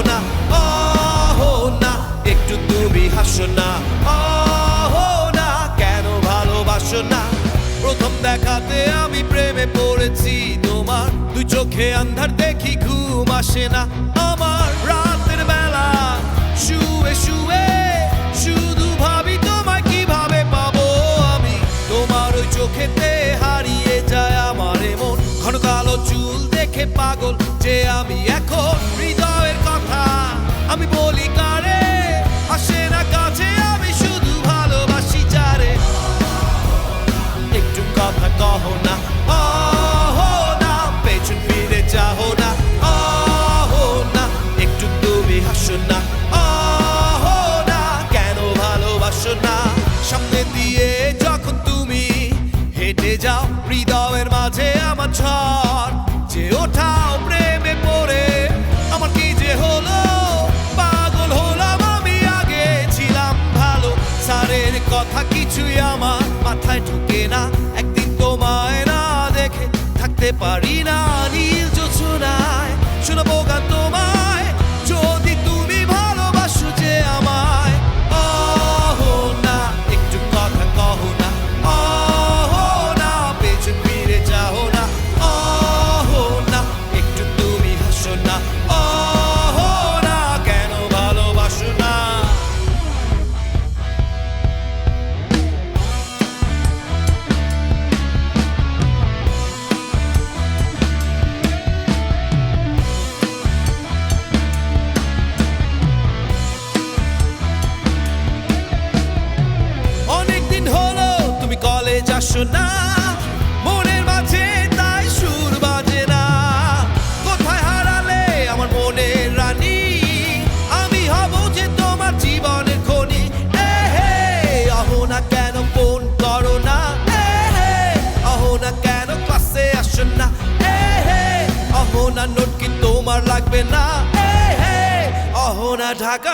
না, না একটু তুমি হাসো না, না কেন ভালোবাসো না। প্রথম দেখাতে আমি প্রেমে পড়েছি তোমার, দুই চোখে আন্ধার দেখি ঘুম আসে না আমার। রাতের বেলা শুয়ে শুয়ে শুধু ভাবি তোমায় কিভাবে পাবো আমি, তোমার ওই চোখেতে হারিয়ে যায় আমার মন। ঘন কালো চুল দেখে পাগল যে আমি এখন, হৃদয়ের কথা আমি বলি কারে, আসে না কাছে আমি শুধু ভালোবাসি যারে। একটু কথা কহো না, না পেছন ফিরে যাও না, না একটু তুমি হাসো না, না কেন ভালোবাসো না। সামনে দিয়ে যখন তুমি হেঁটে যাও, হৃদয়ের মাঝে আমার ঝড় যে ওঠাও প্রেমে পড়ে। আমার কি যে হলো, পাগল হলাম আমি, আগে ছিলাম ভালো। সারের কথা কিছুই আমার মাথায় ঢুকে না, একদিন তোমায় না দেখে থাকতে পারি না। নীল জোছনায় শোনাবো গান তোমায়, যদি তুমি ভালোবাসো যে আমায়। না একটু কথা কহো না, না পেছন ফিরে যাও না, না একটু তুমি হাসো না, না কেন ভালোবাসো না। অনেকদিন হলো তুমি কলেজ আসো না, মনের মাঝে তাই সুর বাজে না। কোথায় হারালে আমার মনের রানী, আমি হব যে তোমার জীবনের খনি। আহো না কেন ফোন করো না, আহো না কেন ক্লাসে আসো না, আহো না নোট কি তোমার লাগবে না, আহো না ঢাকা